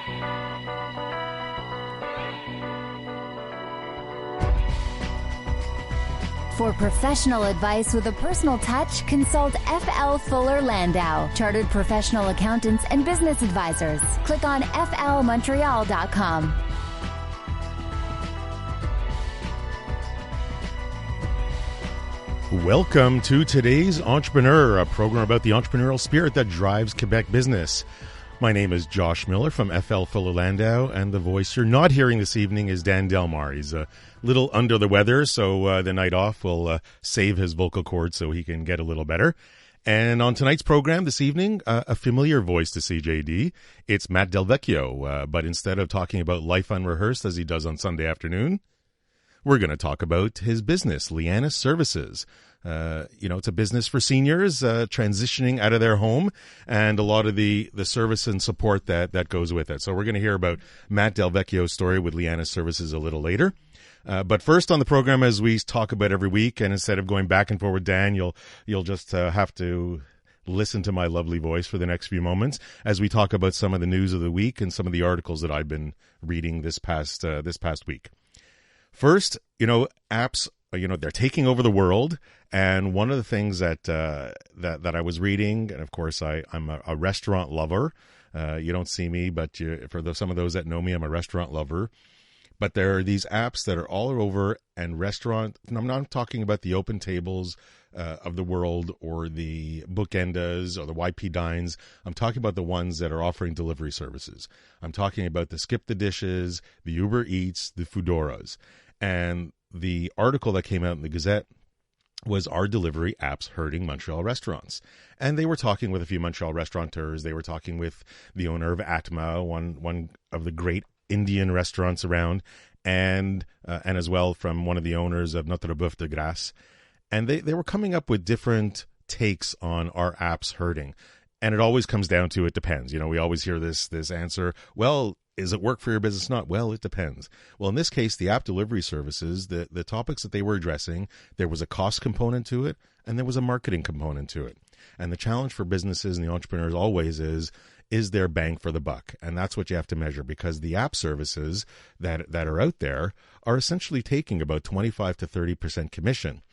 For professional advice with a personal touch, consult F.L. Fuller Landau, Chartered Professional Accountants and Business Advisors. Click on flmontreal.com. Welcome to today's Entrepreneur, a program about the entrepreneurial spirit that drives Quebec business. My name is Josh Miller from F.L. Fuller Landau, and the voice you're not hearing this evening is Dan Delmar. He's a little under the weather, so the night off will save his vocal cords so he can get a little better. And on tonight's program this evening, a familiar voice to CJD. It's Matt Del Vecchio, but instead of talking about life unrehearsed as he does on Sunday afternoon, we're going to talk about his business, Lianas Services. It's a business for seniors transitioning out of their home and a lot of the service and support that goes with it. So we're going to hear about Matt Del Vecchio's story with Lianas Services a little later. But first on the program, as we talk about every week, and instead of going back and forth with Dan, you'll just have to listen to my lovely voice for the next few moments as we talk about some of the news of the week and some of the articles that I've been reading this past week. First, apps, they're taking over the world. And one of the things that I was reading, and of course I'm a restaurant lover. You don't see me, but some of those that know me, I'm a restaurant lover. But there are these apps that are all over, and I'm not talking about the Open Tables of the world or the Bookendas or the YP Dines. I'm talking about the ones that are offering delivery services. I'm talking about the Skip the Dishes, the Uber Eats, the Foodoras. And the article that came out in the Gazette was Are Delivery Apps Hurting Montreal Restaurants? And they were talking with a few Montreal restaurateurs. They were talking with the owner of Atma, one of the great Indian restaurants around, and as well from one of the owners of Notre Boeuf de Grasse. And they were coming up with different takes on our apps hurting. And it always comes down to it depends. We always hear this answer, well, is it work for your business? Not? Well, it depends. Well, in this case, the app delivery services, the topics that they were addressing, there was a cost component to it, and there was a marketing component to it. And the challenge for businesses and the entrepreneurs always is there bang for the buck? And that's what you have to measure, because the app services that are out there are essentially taking about 25 to 30% commission.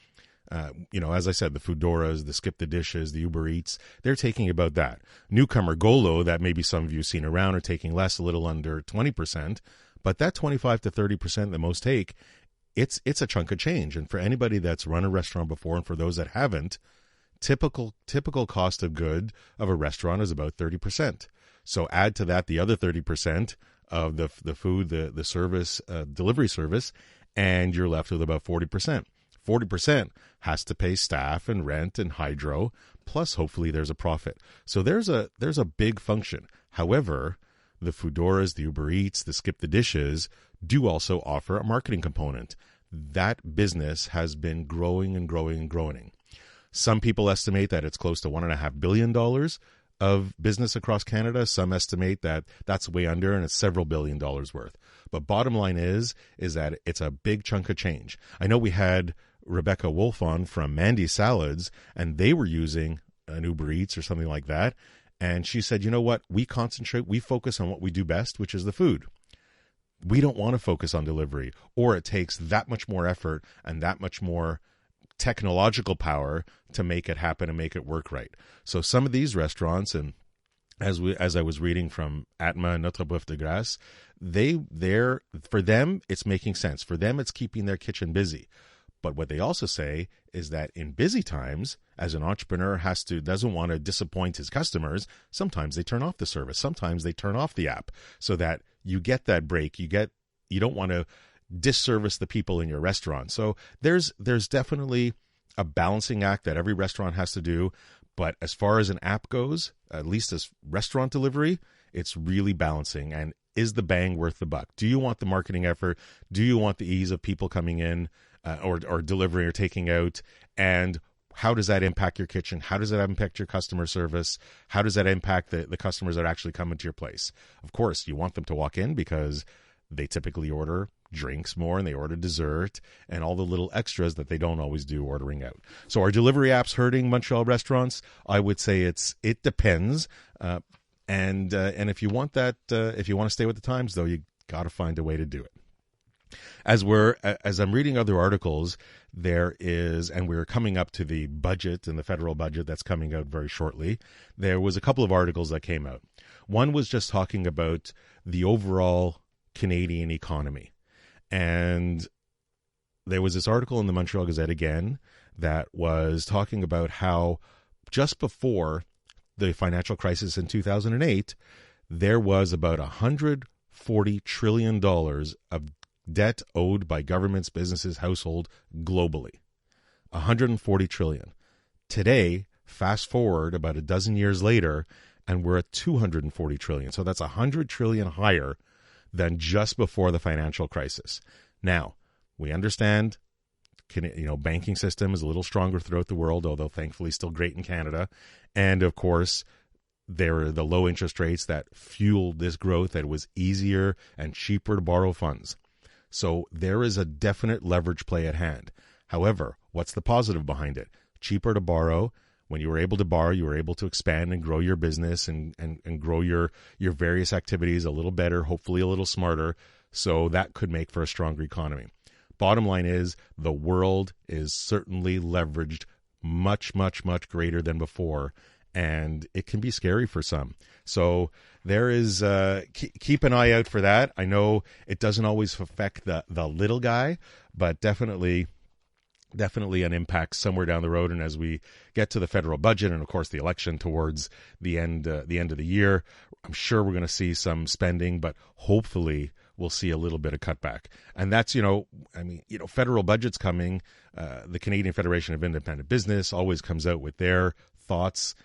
As I said, the Foodoras, the Skip the Dishes, the Uber Eats, they're taking about that. Newcomer Golo, that maybe some of you have seen around, are taking less, a little under 20%. But that 25 to 30% that most take, it's a chunk of change. And for anybody that's run a restaurant before, and for those that haven't, typical cost of good of a restaurant is about 30%. So add to that the other 30% of the food, the service, delivery service, and you're left with about 40%. 40% has to pay staff and rent and hydro, plus hopefully there's a profit. So there's a big function. However, the Foodoras, the Uber Eats, the Skip the Dishes do also offer a marketing component. That business has been growing and growing and growing. Some people estimate that it's close to $1.5 billion of business across Canada. Some estimate that that's way under, and it's several $billion worth. But bottom line is that it's a big chunk of change. I know we had Rebecca Wolf on from Mandy Salads, and they were using an Uber Eats or something like that. And she said, you know what? We focus on what we do best, which is the food. We don't want to focus on delivery, or it takes that much more effort and that much more technological power to make it happen and make it work right. So some of these restaurants, and as I was reading from Atma and Notre Boeuf de Grasse, for them, it's making sense. For them, it's keeping their kitchen busy. But what they also say is that in busy times, as an entrepreneur doesn't want to disappoint his customers, sometimes they turn off the service. Sometimes they turn off the app so that you get that break. You don't want to disservice the people in your restaurant. So there's definitely a balancing act that every restaurant has to do. But as far as an app goes, at least as restaurant delivery, it's really balancing. And is the bang worth the buck? Do you want the marketing effort? Do you want the ease of people coming in or delivering or taking out? And how does that impact your kitchen? How does that impact your customer service? How does that impact the customers that actually come into your place? Of course, you want them to walk in because they typically order drinks more, and they order dessert and all the little extras that they don't always do ordering out. So are delivery apps hurting Montreal restaurants? I would say it depends. And if you want that, if you want to stay with the times, though, you got to find a way to do it. As I'm reading other articles, there is, and we're coming up to the budget and the federal budget that's coming out very shortly. There was a couple of articles that came out. One was just talking about the overall Canadian economy. And there was this article in the Montreal Gazette again that was talking about how just before the financial crisis in 2008, there was about $140 trillion of debt owed by governments, businesses, household globally. 140 trillion. Today, fast forward about a dozen years later, and we're at 240 trillion. So that's 100 trillion higher than just before the financial crisis. Now, we understand, banking system is a little stronger throughout the world, although thankfully still great in Canada. And of course, there are the low interest rates that fueled this growth, that it was easier and cheaper to borrow funds. So there is a definite leverage play at hand. However, what's the positive behind it? Cheaper to borrow. When you were able to borrow, you were able to expand and grow your business and grow your various activities a little better, hopefully a little smarter. So that could make for a stronger economy. Bottom line is the world is certainly leveraged much, much, much greater than before. And it can be scary for some. So there is, keep an eye out for that. I know it doesn't always affect the little guy, but definitely an impact somewhere down the road. And as we get to the federal budget and, of course, the election towards the end of the year, I'm sure we're going to see some spending, but hopefully we'll see a little bit of cutback. And that's, federal budget's coming. The Canadian Federation of Independent Business always comes out with their thoughts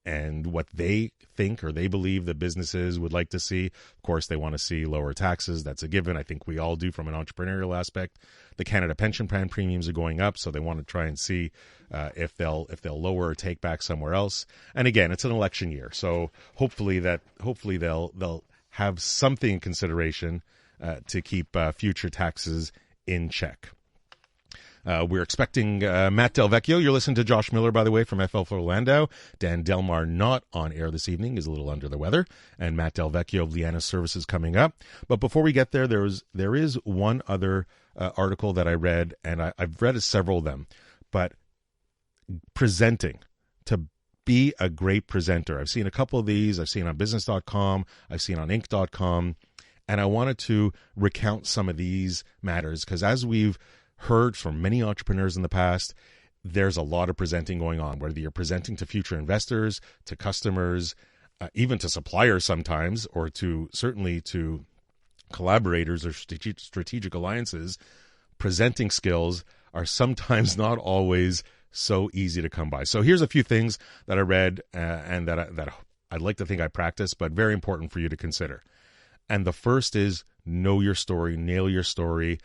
and what they think or they believe the businesses would like to see. Of course, they want to see lower taxes. That's a given. I think we all do from an entrepreneurial aspect. The Canada Pension Plan premiums are going up, so they want to try and see if they'll lower or take back somewhere else. And again, it's an election year, so hopefully they'll have something in consideration to keep future taxes in check. We're expecting Matt Del Vecchio. You're listening to Josh Miller, by the way, from FL for Landau. Dan Delmar not on air this evening. Is a little under the weather. And Matt Del Vecchio of Lianas Services coming up. But before we get there, there is one other article that I read, and I've read several of them. But presenting, to be a great presenter. I've seen a couple of these. I've seen on business.com. I've seen on inc.com. And I wanted to recount some of these matters because as we've heard from many entrepreneurs in the past, there's a lot of presenting going on, whether you're presenting to future investors, to customers, even to suppliers sometimes, or certainly to collaborators or strategic alliances. Presenting skills are sometimes not always so easy to come by. So here's a few things that I read and that I'd like to think I practice, but very important for you to consider. And the first is know your story, nail your story.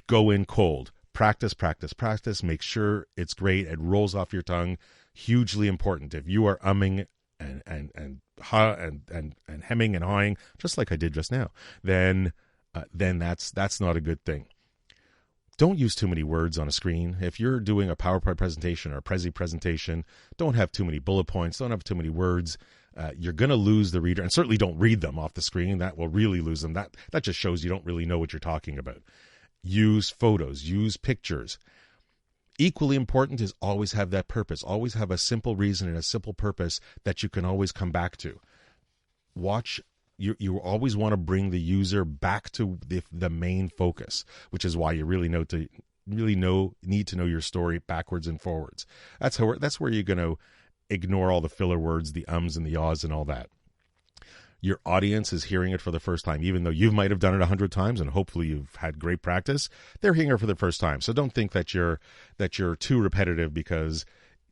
Go in cold. Practice. Make sure it's great. It rolls off your tongue. Hugely important. If you are umming and hemming and hawing, just like I did just now, then that's not a good thing. Don't use too many words on a screen. If you're doing a PowerPoint presentation or a Prezi presentation, don't have too many bullet points. Don't have too many words. You're going to lose the reader. And certainly don't read them off the screen. That will really lose them. That just shows you don't really know what you're talking about. Use photos, use pictures. Equally important is always have that purpose. Always have a simple reason and a simple purpose that you can always come back to. You always want to bring the user back to the main focus, which is why you really need to know your story backwards and forwards. That's where you're going to ignore all the filler words, the ums and the ahs and all that. Your audience is hearing it for the first time, even though you might have done it 100 times and hopefully you've had great practice. They're hearing it for the first time. So don't think that you're too repetitive because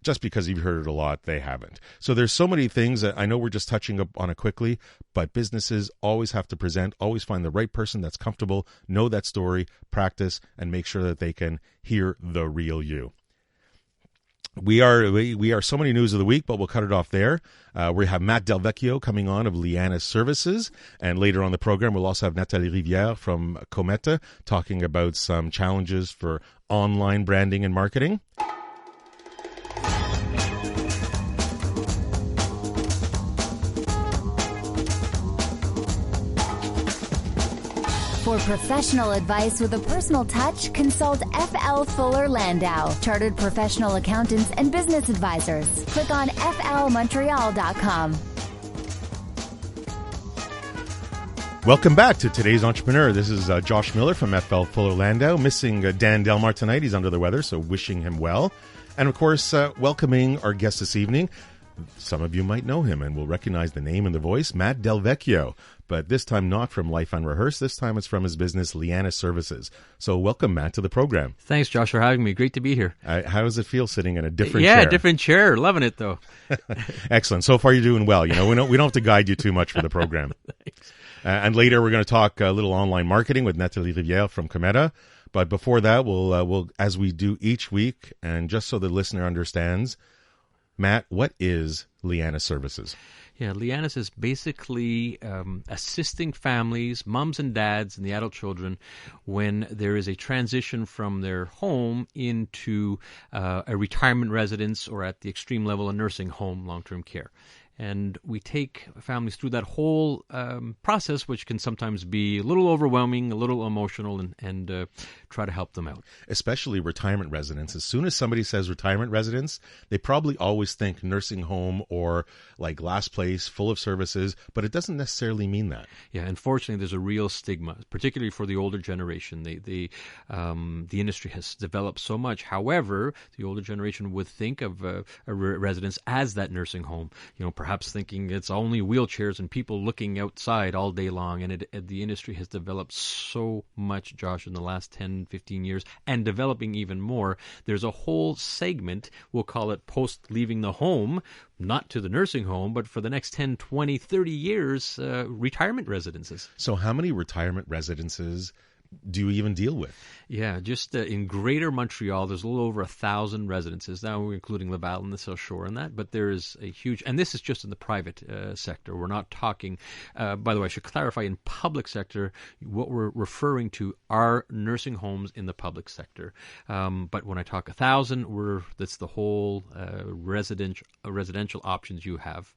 you've heard it a lot, they haven't. So there's so many things that I know we're just touching up on it quickly, but businesses always have to present, always find the right person that's comfortable, know that story, practice, and make sure that they can hear the real you. We are so many news of the week, but we'll cut it off there. We have Matt Del Vecchio coming on of Lianas Services, and later on the program we'll also have Nathalie Rivière from Cometa talking about some challenges for online branding and marketing. For professional advice with a personal touch, consult FL Fuller Landau, Chartered Professional Accountants and Business Advisors. Click on flmontreal.com. Welcome back to Today's Entrepreneur. This is Josh Miller from FL Fuller Landau. Missing Dan Delmar tonight. He's under the weather, so wishing him well. And of course, welcoming our guest this evening. Some of you might know him and will recognize the name and the voice, Matt Del Vecchio. But this time not from Life Unrehearsed. This time it's from his business, Lianas Services. So welcome, Matt, to the program. Thanks, Josh, for having me. Great to be here. How does it feel sitting in a different chair? Yeah, different chair. Loving it, though. Excellent. So far you're doing well. You know, we don't have to guide you too much for the program. Thanks. And later we're going to talk a little online marketing with Nathalie Rivière from Cometa. But before that, we'll as we do each week, and just so the listener understands, Matt, what is Lianas Services? Yeah, Lianas is basically assisting families, moms and dads, and the adult children when there is a transition from their home into a retirement residence or, at the extreme level, a nursing home, long-term care. And we take families through that whole process, which can sometimes be a little overwhelming, a little emotional, and try to help them out. Especially retirement residents. As soon as somebody says retirement residence, they probably always think nursing home or like last place, full of services, but it doesn't necessarily mean that. Yeah, unfortunately, there's a real stigma, particularly for the older generation. The industry has developed so much. However, the older generation would think of a residence as that nursing home. You know, perhaps thinking it's only wheelchairs and people looking outside all day long. And the industry has developed so much, Josh, in the last 10, 15 years, and developing even more. There's a whole segment, we'll call it post leaving the home, not to the nursing home, but for the next 10, 20, 30 years, retirement residences. So how many retirement residences do you even deal with? Yeah, just in Greater Montreal, there's a little over 1,000 residences. Now we're including Laval and the South Shore in that, but there is a huge, and this is just in the private sector. We're not talking, by the way, I should clarify, in public sector, what we're referring to are nursing homes in the public sector. But when I talk 1,000, that's the whole residential options you have.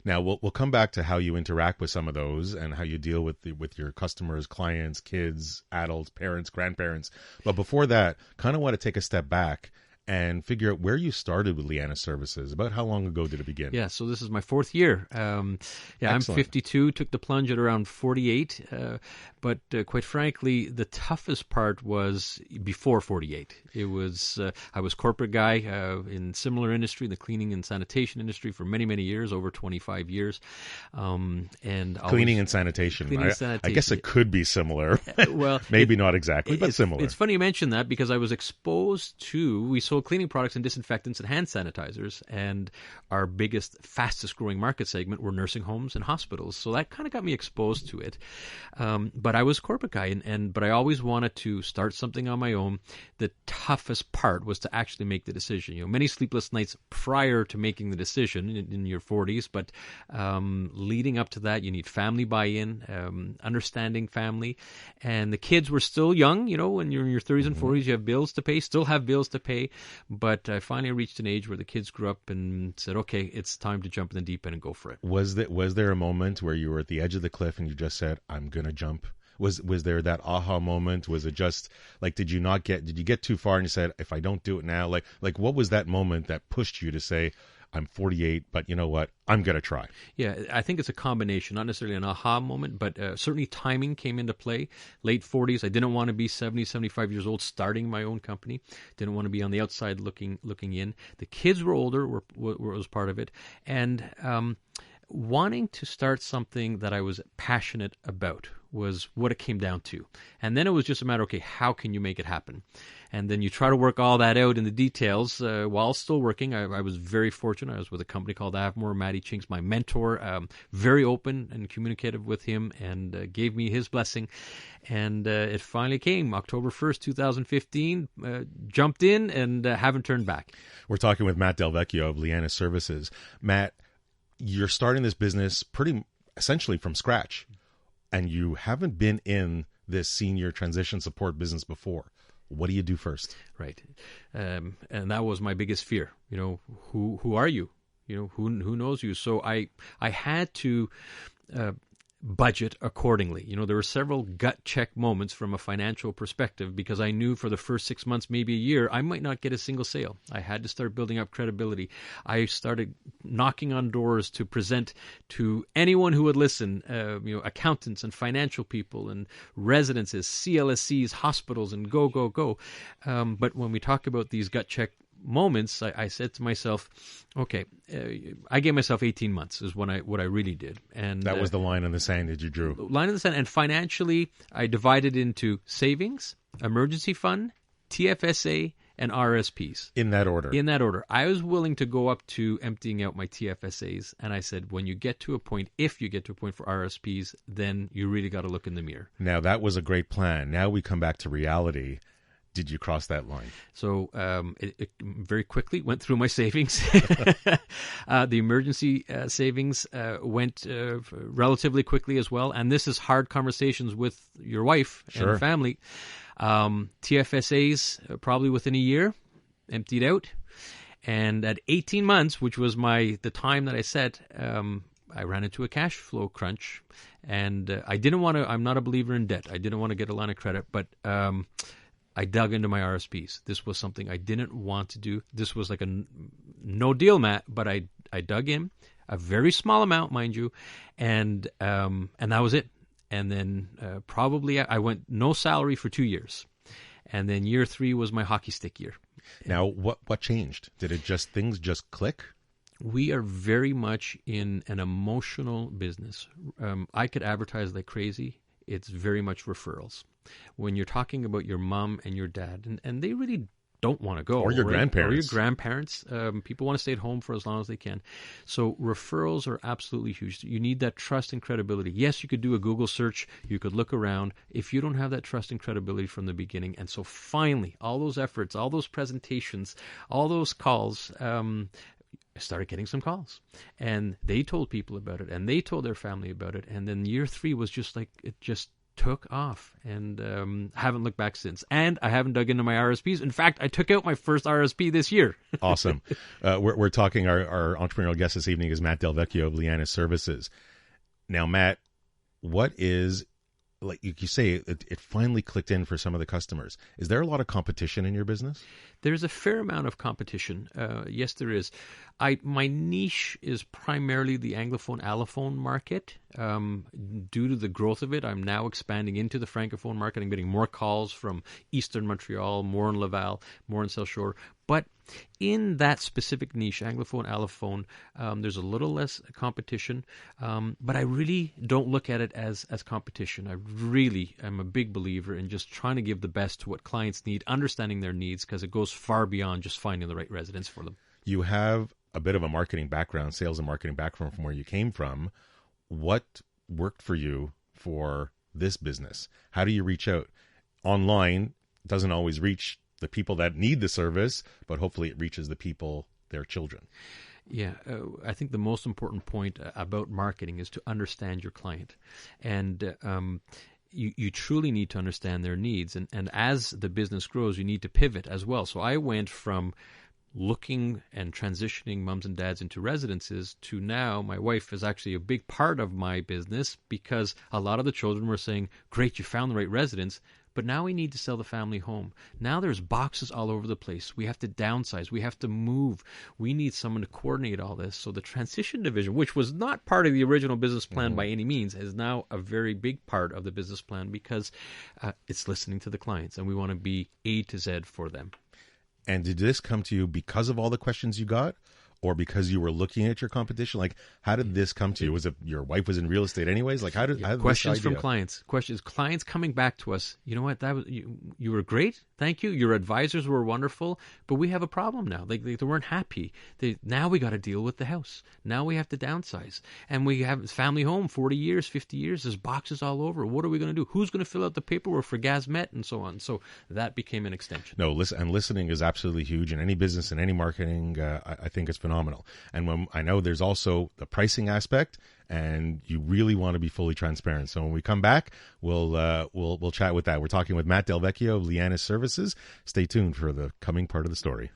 Now, we'll come back to how you interact with some of those and how you deal with your customers, clients, kids, adults, parents, grandparents. But before that, kind of want to take a step back and figure out where you started with Lianas Services. About how long ago did it begin? Yeah, so this is my fourth year. I'm 52, took the plunge at around 48. But quite frankly, the toughest part was before 48. It was I was corporate guy in similar industry, the cleaning and sanitation industry, for many, many years, over 25 years. Cleaning and sanitation. I guess it could be similar. Well, maybe not exactly, but similar. It's funny you mention that because I was exposed to, we sold cleaning products and disinfectants and hand sanitizers, and our biggest, fastest growing market segment were nursing homes and hospitals. So that kind of got me exposed to it. But I was a corporate guy, but I always wanted to start something on my own. The toughest part was to actually make the decision. You know, many sleepless nights prior to making the decision in your 40s, but leading up to that, you need family buy-in, understanding family, and the kids were still young. You know, when you're in your 30s and 40s, you have bills to pay, still have bills to pay. But I finally reached an age where the kids grew up and said, "Okay, it's time to jump in the deep end and go for it." Was there a moment where you were at the edge of the cliff and you just said, "I'm going to jump"? Was there that aha moment? Was it just like, did you get too far and you said, if I don't do it now, like what was that moment that pushed you to say, I'm 48, but you know what? I'm going to try. Yeah, I think it's a combination, not necessarily an aha moment, but certainly timing came into play. Late 40s, I didn't want to be 70, 75 years old starting my own company. Didn't want to be on the outside looking in. The kids were older, was part of it. And wanting to start something that I was passionate about was what it came down to. And then it was just a matter, okay, how can you make it happen? And then you try to work all that out in the details while still working. I was very fortunate. I was with a company called Avmore. Matty Chink's my mentor, very open and communicative with him, and gave me his blessing. And it finally came, October 1st, 2015, jumped in and haven't turned back. We're talking with Matt Del Vecchio of Lianas Services. Matt, you're starting this business pretty essentially from scratch, and you haven't been in this senior transition support business before. What do you do first? Right. And that was my biggest fear. You know, who are you? You know, who knows you? So I had to budget accordingly. There were several gut check moments from a financial perspective because I knew for the first 6 months, maybe a year, I might not get a single sale. I had to start building up credibility. I started knocking on doors to present to anyone who would listen, accountants and financial people and residences, CLSCs, hospitals, and go. But when we talk about these gut check moments, I said to myself, okay, I gave myself 18 months is what I really did. And that was the line in the sand that you drew. Line in the sand. And financially, I divided into savings, emergency fund, TFSA, and RSPs. In that order? In that order. I was willing to go up to emptying out my TFSAs, and I said, if you get to a point for RSPs, then you really got to look in the mirror. Now, that was a great plan. Now we come back to reality. Did you cross that line? So it very quickly went through my savings. The emergency savings went relatively quickly as well. And this is hard conversations with your wife and family. TFSAs, probably within a year, emptied out. And at 18 months, which was the time that I set, I ran into a cash flow crunch. And I didn't want to, I'm not a believer in debt. I didn't want to get a line of credit, but I dug into my RSPs. This was something I didn't want to do. This was like a no deal, Matt, but I dug in, a very small amount, mind you, and that was it. And then probably I went no salary for 2 years. And then year 3 was my hockey stick year. Now, what changed? Did things just click? We are very much in an emotional business. I could advertise like crazy. It's very much referrals. When you're talking about your mom and your dad, and they really don't want to go. Or your grandparents. Or your grandparents. People want to stay at home for as long as they can. So referrals are absolutely huge. You need that trust and credibility. Yes, you could do a Google search. You could look around. If you don't have that trust and credibility from the beginning, and so finally, all those efforts, all those presentations, all those calls, I started getting some calls. And they told people about it, and they told their family about it. And then year 3 was just like, it just took off, and haven't looked back since. And I haven't dug into my RSPs. In fact, I took out my first RSP this year. Awesome. We're talking, our entrepreneurial guest this evening is Matt Del Vecchio of Lianas Services. Now, Matt, what is, like you say, it finally clicked in for some of the customers. Is there a lot of competition in your business? There's a fair amount of competition. Yes, there is. My niche is primarily the Anglophone, Allophone market. Due to the growth of it, I'm now expanding into the Francophone market. I'm getting more calls from Eastern Montreal, more in Laval, more in South Shore. But in that specific niche, Anglophone, Allophone, there's a little less competition. But I really don't look at it as competition. I really am a big believer in just trying to give the best to what clients need, understanding their needs, because it goes far beyond just finding the right residence for them. You have a bit of a marketing background, sales and marketing background from where you came from. What worked for you for this business? How do you reach out? Online doesn't always reach the people that need the service, but hopefully it reaches the people, their children. Yeah, I think the most important point about marketing is to understand your client. And you truly need to understand their needs. And as the business grows, you need to pivot as well. So I went from looking and transitioning moms and dads into residences to now my wife is actually a big part of my business, because a lot of the children were saying, great, you found the right residence, but now we need to sell the family home. Now there's boxes all over the place. We have to downsize. We have to move. We need someone to coordinate all this. So the transition division, which was not part of the original business plan by any means, is now a very big part of the business plan, because it's listening to the clients, and we want to be A to Z for them. And did this come to you because of all the questions you got, or because you were looking at your competition? Like, how did this come to you? Was it your wife was in real estate anyways? Like, how did questions from clients? Clients coming back to us. You know what? That was you were great. Thank you. Your advisors were wonderful, but we have a problem now. They weren't happy. Now we got to deal with the house. Now we have to downsize, and we have family home 40 years, 50 years. There's boxes all over. What are we going to do? Who's going to fill out the paperwork for GazMet and so on? So that became an extension. No, listening is absolutely huge in any business and any marketing. I think it's phenomenal. And when I know there's also the pricing aspect, and you really want to be fully transparent. So when we come back, we'll chat with that. We're talking with Matt Del Vecchio of Lianas Services. Stay tuned for the coming part of the story.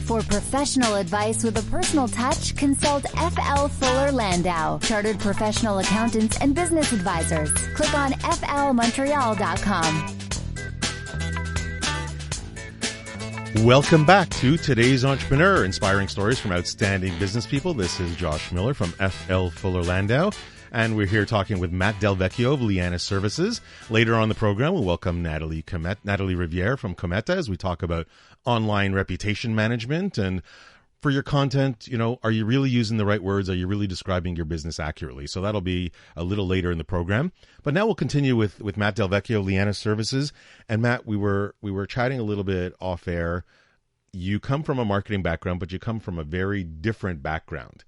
For For professional advice with a personal touch, consult FL Fuller Landau, Chartered Professional Accountants and Business Advisors. Click on flmontreal.com. Welcome back to Today's Entrepreneur, inspiring stories from outstanding business people. This is Josh Miller from FL Fuller Landau, and we're here talking with Matt Del Vecchio of Lianas Services. Later on the program, we'll welcome Natalie Riviere from Cometa as we talk about online reputation management. And for your content, are you really using the right words? Are you really describing your business accurately? So that'll be a little later in the program. But now we'll continue with Matt Del Vecchio, Lianas Services. And Matt, we were chatting a little bit off air. You come from a marketing background, but you come from a very different background.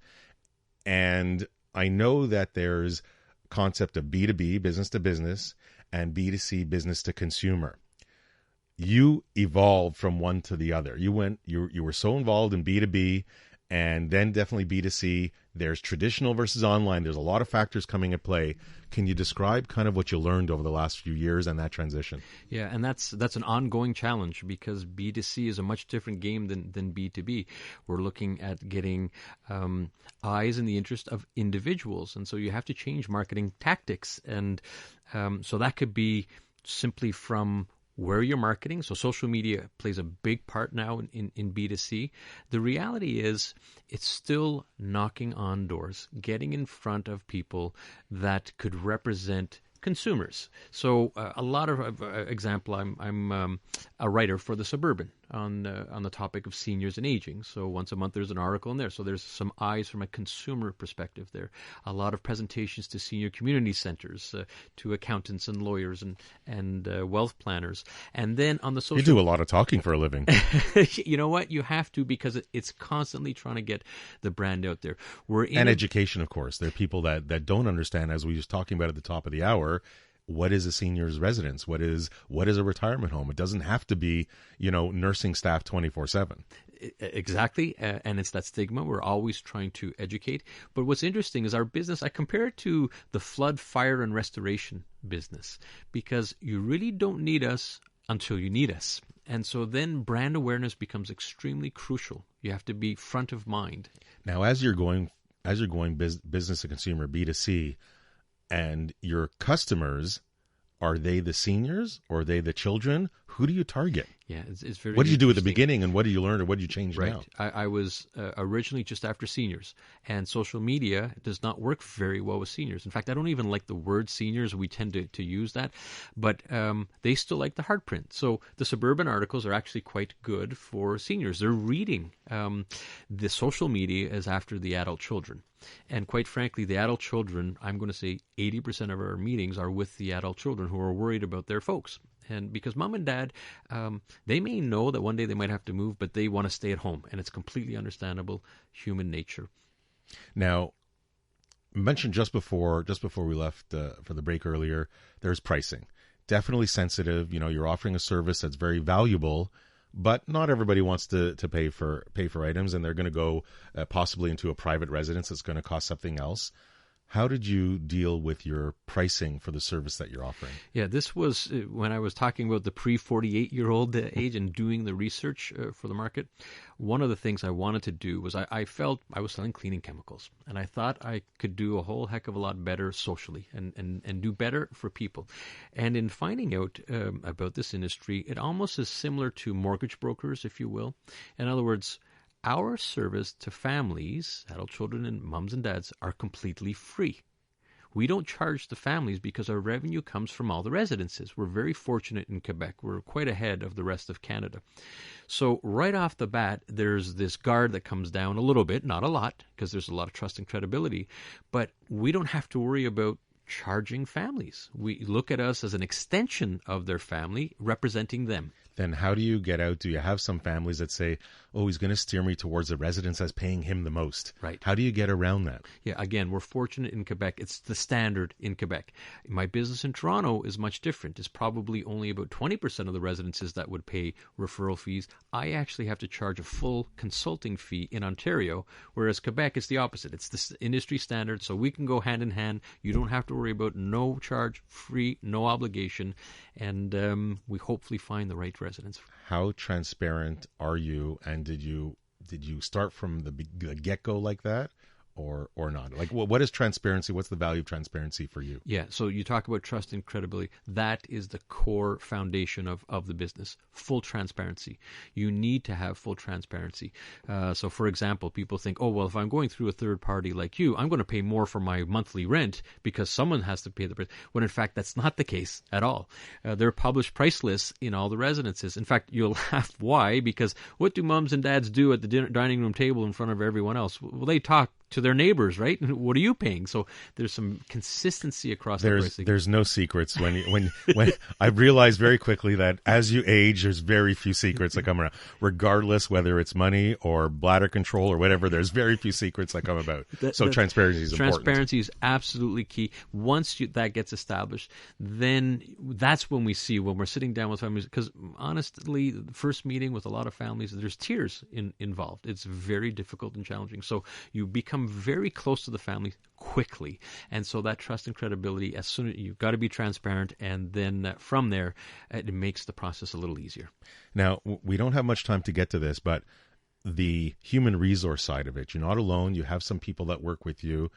And I know that there's a concept of B2B, business to business, and B2C, business to consumer. You evolved from one to the other. You were so involved in B2B and then definitely B2C. There's traditional versus online. There's a lot of factors coming at play. Can you describe kind of what you learned over the last few years and that transition? Yeah, and that's an ongoing challenge because B2C is a much different game than B2B. We're looking at getting eyes in the interest of individuals, and so you have to change marketing tactics. And so that could be simply from where you're marketing. So social media plays a big part now in B2C. The reality is it's still knocking on doors, getting in front of people that could represent consumers. So a lot of example, I'm a writer for The Suburban on the topic of seniors and aging. So once a month there's an article in there. So there's some eyes from a consumer perspective there. A lot of presentations to senior community centers, to accountants and lawyers and wealth planners. And then on the social... You do a lot of talking for a living. You know what? You have to, because it's constantly trying to get the brand out there. And education, of course. There are people that don't understand, as we were talking about at the top of the hour, what is a senior's residence? What is a retirement home? It doesn't have to be, nursing staff 24/7. Exactly. And it's that stigma. We're always trying to educate. But what's interesting is our business, I compare it to the flood, fire, and restoration business, because you really don't need us until you need us. And so then brand awareness becomes extremely crucial. You have to be front of mind. Now, as you're going business to consumer, B2C, and your customers, are they the seniors or are they the children? Who do you target? Yeah, it's very. What did you do at the beginning, and what do you learn, or what do you change now? I was originally just after seniors, and social media does not work very well with seniors. In fact, I don't even like the word seniors. We tend to use that, but they still like the hard print. So the Suburban articles are actually quite good for seniors. They're reading. The social media is after the adult children. And quite frankly, the adult children, I'm going to say 80% of our meetings are with the adult children who are worried about their folks. And because mom and dad, they may know that one day they might have to move, but they want to stay at home. And it's completely understandable, human nature. Now, mentioned just before we left for the break earlier, there's pricing. Definitely sensitive. You're offering a service that's very valuable, but not everybody wants to pay for items, and they're going to go possibly into a private residence that's going to cost something else. How did you deal with your pricing for the service that you're offering? Yeah, this was when I was talking about the pre-48-year-old age and doing the research for the market. One of the things I wanted to do was I felt I was selling cleaning chemicals, and I thought I could do a whole heck of a lot better socially and do better for people. And in finding out about this industry, it almost is similar to mortgage brokers, if you will. In other words, our service to families, adult children and moms and dads, are completely free. We don't charge the families because our revenue comes from all the residences. We're very fortunate in Quebec. We're quite ahead of the rest of Canada. So right off the bat, there's this guard that comes down a little bit, not a lot, because there's a lot of trust and credibility. But we don't have to worry about charging families. We look at us as an extension of their family, representing them. Then how do you get out? Do you have some families that say, oh, he's going to steer me towards a residence that's paying him the most? Right. How do you get around that? Yeah, again, we're fortunate in Quebec. It's the standard in Quebec. My business in Toronto is much different. It's probably only about 20% of the residences that would pay referral fees. I actually have to charge a full consulting fee in Ontario, whereas Quebec is the opposite. It's the industry standard, so we can go hand in hand. You don't have to worry about no charge, free, no obligation, and we hopefully find the right residence. How transparent are you, and did you did you start from the get-go like that? Or not? Like, what is transparency? What's the value of transparency for you? Yeah, so you talk about trust and credibility. That is the core foundation of the business. Full transparency. You need to have full transparency. So, for example, people think, oh, well, if I'm going through a third party like you, I'm going to pay more for my monthly rent because someone has to pay the price. When, in fact, that's not the case at all. There are published price lists in all the residences. In fact, you'll laugh. Why? Because what do moms and dads do at the dining room table in front of everyone else? Well, they talk to their neighbors, right? What are you paying? So there's some consistency across the pricing. There's no secrets when I've realized very quickly that as you age, there's very few secrets that come around. Regardless whether it's money or bladder control or whatever, there's very few secrets that come about. So transparency is important. Transparency is absolutely key. Once that gets established, then that's when we see, when we're sitting down with families, because honestly, the first meeting with a lot of families, there's tears involved. It's very difficult and challenging. So you become very close to the family quickly, and so that trust and credibility, as soon as you've got to be transparent, and then from there it makes the process a little easier. Now, we don't have much time to get to this, but the human resource side of it, you're not alone. You have some people that work with you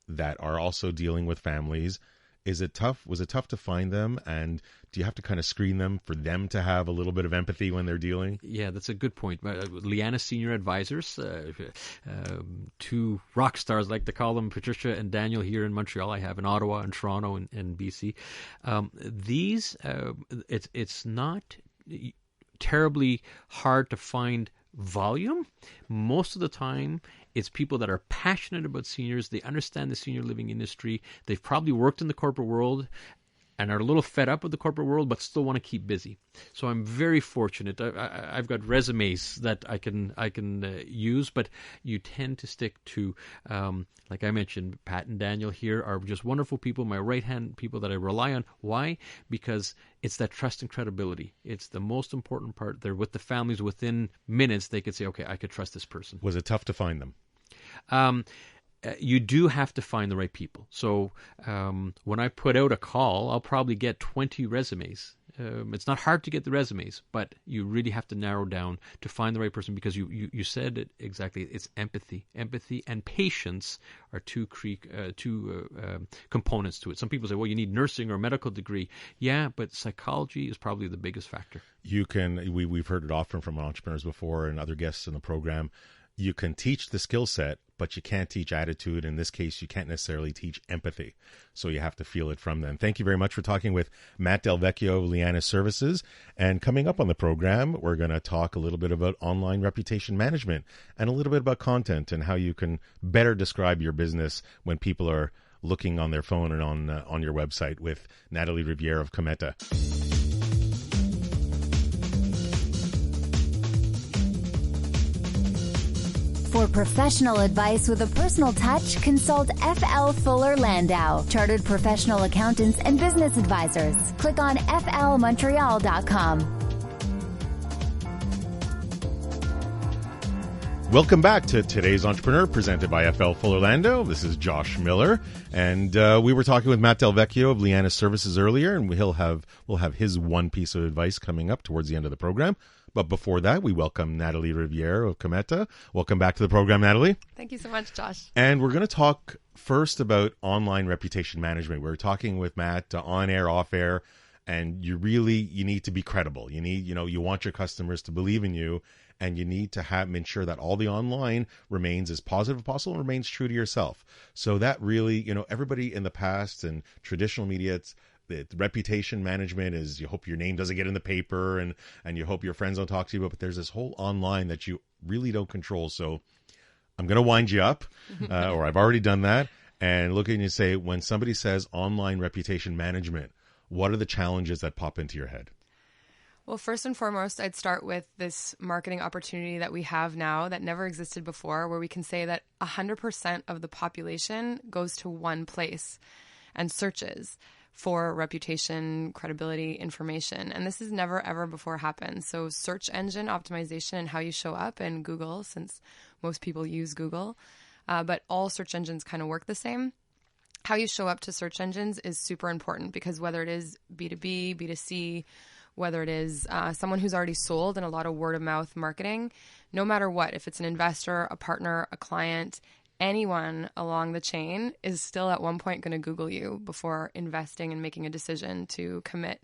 that are also dealing with families. Is it tough? Was it tough to find them? And do you have to kind of screen them for them to have a little bit of empathy when they're dealing? Yeah, that's a good point. Lianas Senior Advisors, two rock stars, like to call them, Patricia and Daniel here in Montreal. I have in Ottawa and Toronto and BC. It's not terribly hard to find volume. Most of the time, it's people that are passionate about seniors. They understand the senior living industry. They've probably worked in the corporate world and are a little fed up with the corporate world, but still want to keep busy. So I'm very fortunate. I've got resumes that I can use, but you tend to stick to, like I mentioned, Pat and Daniel here are just wonderful people, my right-hand people that I rely on. Why? Because it's that trust and credibility. It's the most important part. They're with the families. Within minutes, they could say, okay, I could trust this person. Was it tough to find them? You do have to find the right people. So when I put out a call, I'll probably get 20 resumes. It's not hard to get the resumes, but you really have to narrow down to find the right person, because you said it exactly. It's empathy. Empathy and patience are two components to it. Some people say, well, you need nursing or a medical degree. Yeah, but psychology is probably the biggest factor. We've heard it often from entrepreneurs before and other guests in the program. You can teach the skill set, but you can't teach attitude. In this case, you can't necessarily teach empathy. So you have to feel it from them. Thank you very much for talking with Matt Del Vecchio of Lianas Services. And coming up on the program, we're going to talk a little bit about online reputation management and a little bit about content and how you can better describe your business when people are looking on their phone and on your website, with Natalie Riviere of Cometa. For professional advice with a personal touch, consult FL Fuller Landau, Chartered Professional Accountants and Business Advisors. Click on flmontreal.com. Welcome back to Today's Entrepreneur, presented by FL Fuller Landau. This is Josh Miller, and we were talking with Matt Del Vecchio of Lianas Services earlier, and we'll have his one piece of advice coming up towards the end of the program. But before that, we welcome Natalie Riviere of Cometa. Welcome back to the program, Natalie. Thank you so much, Josh. And we're going to talk first about online reputation management. We were talking with Matt on air, off air, and you need to be credible. You want your customers to believe in you, and you need to ensure that all the online remains as positive as possible and remains true to yourself. So that really, everybody in the past and traditional media, the reputation management is, you hope your name doesn't get in the paper and you hope your friends don't talk to you, but there's this whole online that you really don't control. So I'm going to wind you up, or I've already done that, and look at you and say, when somebody says online reputation management, what are the challenges that pop into your head? Well, first and foremost, I'd start with this marketing opportunity that we have now that never existed before, where we can say that 100% of the population goes to one place and searches for reputation, credibility, information. And this has never, ever before happened. So search engine optimization and how you show up in Google, since most people use Google, but all search engines kind of work the same. How you show up to search engines is super important, because whether it is B2B, B2C, whether it is someone who's already sold and a lot of word of mouth marketing, no matter what, if it's an investor, a partner, a client, anyone along the chain is still at one point going to Google you before investing and making a decision to commit.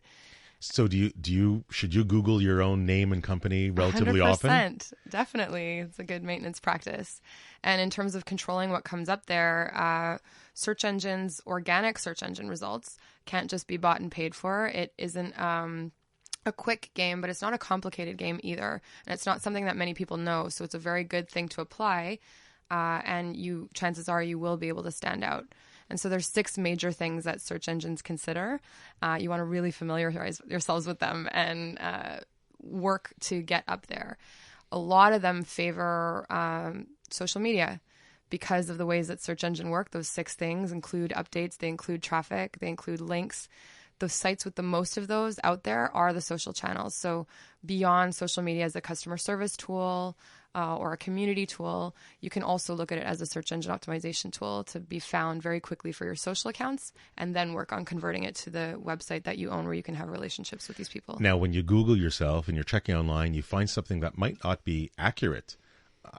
So should you Google your own name and company relatively 100%, often? Definitely. It's a good maintenance practice. And in terms of controlling what comes up there, search engines, organic search engine results can't just be bought and paid for. It isn't a quick game, but it's not a complicated game either. And it's not something that many people know. So it's a very good thing to apply. And chances are you will be able to stand out. And so there's 6 major things that search engines consider. You want to really familiarize yourselves with them and work to get up there. A lot of them favor social media because of the ways that search engine work. Those 6 things include updates, they include traffic, they include links. The sites with the most of those out there are the social channels. So beyond social media as a customer service tool, or a community tool, you can also look at it as a search engine optimization tool to be found very quickly for your social accounts and then work on converting it to the website that you own where you can have relationships with these people. Now, when you Google yourself and you're checking online, you find something that might not be accurate.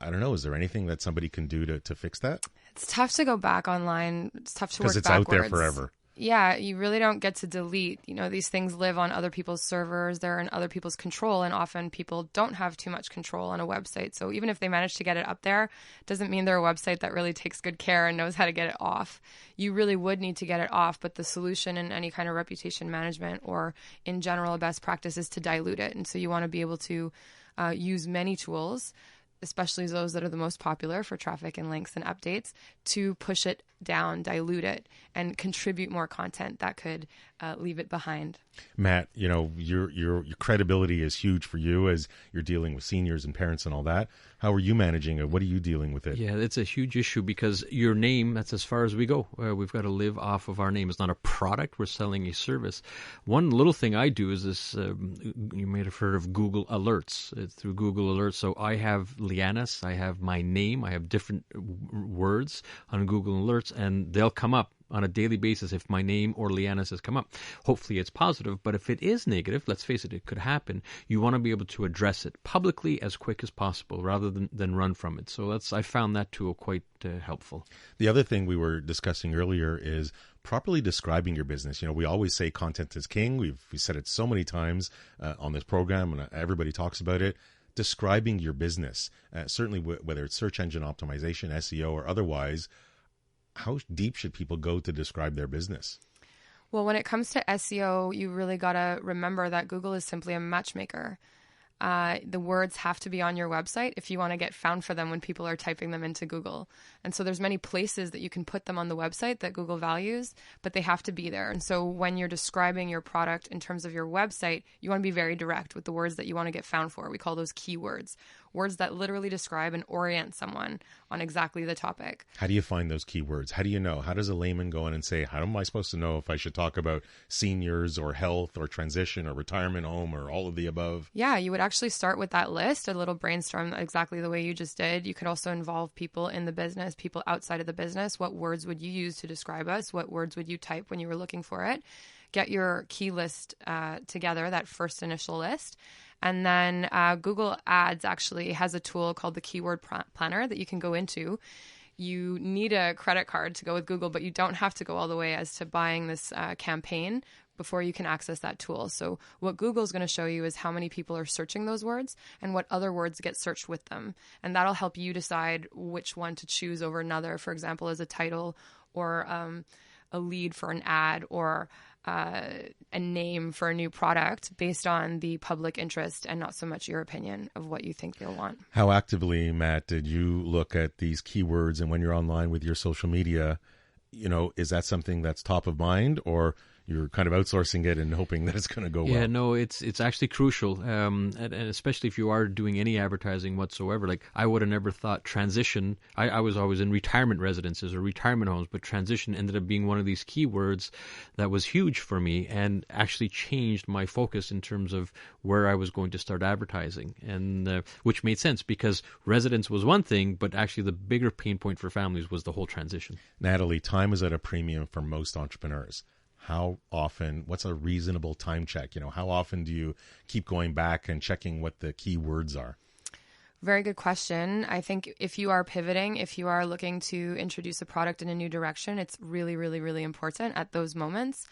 I don't know. Is there anything that somebody can do to fix that? It's tough to go back online. It's tough to work backwards. Because it's out there forever. Yeah, you really don't get to delete. These things live on other people's servers. They're in other people's control, and often people don't have too much control on a website. So even if they manage to get it up there, doesn't mean they're a website that really takes good care and knows how to get it off. You really would need to get it off, but the solution in any kind of reputation management or in general a best practice is to dilute it. And so you want to be able to use many tools, especially those that are the most popular for traffic and links and updates, to push it down, dilute it, and contribute more content that could leave it behind. Matt, your credibility is huge for you as you're dealing with seniors and parents and all that. How are you managing it? What are you dealing with it? Yeah, it's a huge issue because your name, that's as far as we go. We've got to live off of our name. It's not a product. We're selling a service. One little thing I do is this, you may have heard of Google Alerts. It's through Google Alerts. So I have Lianas, I have my name, I have different words on Google Alerts, and they'll come up on a daily basis if my name or Lianas has come up. Hopefully it's positive, but if it is negative, let's face it could happen. You want to be able to address it publicly as quick as possible rather than run from it. So I found that tool quite helpful. The other thing we were discussing earlier is properly describing your business. We always say content is king. We've said it so many times on this program, and everybody talks about it. Describing your business, certainly whether it's search engine optimization, SEO, or otherwise, how deep should people go to describe their business? Well, when it comes to SEO, you really got to remember that Google is simply a matchmaker. The words have to be on your website if you want to get found for them when people are typing them into Google. And so there's many places that you can put them on the website that Google values, but they have to be there. And so when you're describing your product in terms of your website, you want to be very direct with the words that you want to get found for. We call those keywords. Words that literally describe and orient someone on exactly the topic. How do you find those keywords? How do you know? How does a layman go in and say, how am I supposed to know if I should talk about seniors or health or transition or retirement home or all of the above? Yeah, you would actually start with that list, a little brainstorm exactly the way you just did. You could also involve people in the business, people outside of the business. What words would you use to describe us? What words would you type when you were looking for it? Get your key list together, that first initial list. And then Google Ads actually has a tool called the Keyword Planner that you can go into. You need a credit card to go with Google, but you don't have to go all the way as to buying this campaign before you can access that tool. So what Google's going to show you is how many people are searching those words and what other words get searched with them. And that'll help you decide which one to choose over another, for example, as a title or a lead for an ad or a name for a new product based on the public interest and not so much your opinion of what you think they'll want. How actively, Matt, did you look at these keywords, and when you're online with your social media, is that something that's top of mind, or you're kind of outsourcing it and hoping that it's going to go well? Yeah, no, it's actually crucial, and especially if you are doing any advertising whatsoever. Like, I would have never thought transition. I was always in retirement residences or retirement homes, but transition ended up being one of these keywords that was huge for me and actually changed my focus in terms of where I was going to start advertising, and which made sense because residence was one thing, but actually the bigger pain point for families was the whole transition. Natalie, time is at a premium for most entrepreneurs. how often, what's a reasonable time check? How often do you keep going back and checking what the key words are? Very good question. I think if you are pivoting, if you are looking to introduce a product in a new direction, it's really, really, really important at those moments.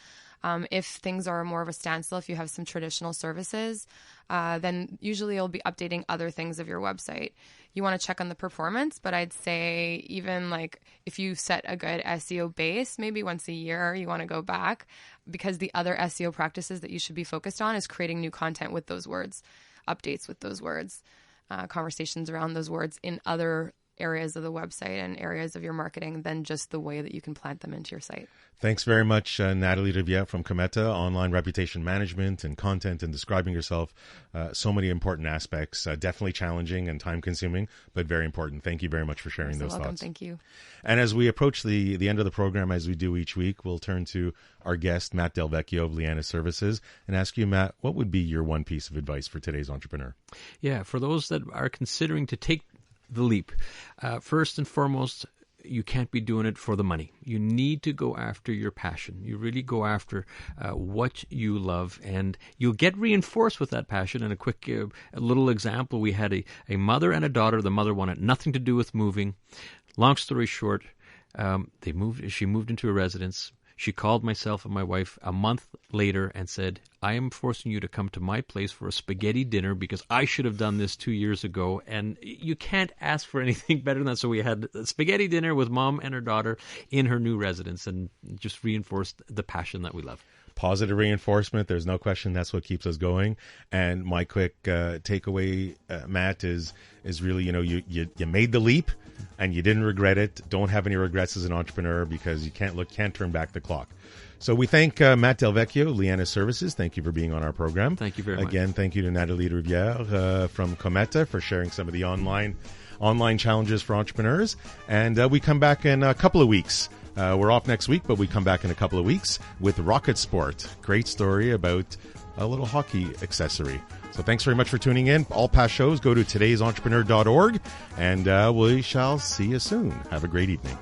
If things are more of a standstill, if you have some traditional services, then usually you'll be updating other things of your website. You want to check on the performance, but I'd say even like if you set a good SEO base, maybe once a year you want to go back, because the other SEO practices that you should be focused on is creating new content with those words, updates with those words, conversations around those words in other areas of the website and areas of your marketing than just the way that you can plant them into your site. Thanks very much, Natalie Riviere from Cometa, online reputation management and content and describing yourself. So many important aspects, definitely challenging and time consuming, but very important. Thank you very much for sharing those thoughts. Thank you. And as we approach the end of the program, as we do each week, we'll turn to our guest, Matt Del Vecchio of Lianas Services, and ask you, Matt, what would be your one piece of advice for today's entrepreneur? Yeah, for those that are considering to take the leap, first and foremost, you can't be doing it for the money. You need to go after your passion. You really go after what you love, and you'll get reinforced with that passion. And a quick a little example, we had a mother and a daughter. The mother wanted nothing to do with moving. Long story short, she moved into a residence. She called myself and my wife a month later and said, I am forcing you to come to my place for a spaghetti dinner because I should have done this 2 years ago. And you can't ask for anything better than that. So we had a spaghetti dinner with mom and her daughter in her new residence, and just reinforced the passion that we love. Positive reinforcement. There's no question that's what keeps us going. And my quick takeaway, Matt, is really, you made the leap and you didn't regret it. Don't have any regrets as an entrepreneur, because you can't turn back the clock. So we thank Matt Del Vecchio, Lianas Services. Thank you for being on our program. Thank you very much. Again, thank you to Natalie Riviere from Cometa for sharing some of the online challenges for entrepreneurs. And we come back in a couple of weeks. We're off next week, but we come back in a couple of weeks with Rocket Sport. Great story about a little hockey accessory. So thanks very much for tuning in. All past shows, go to todaysentrepreneur.org, and we shall see you soon. Have a great evening.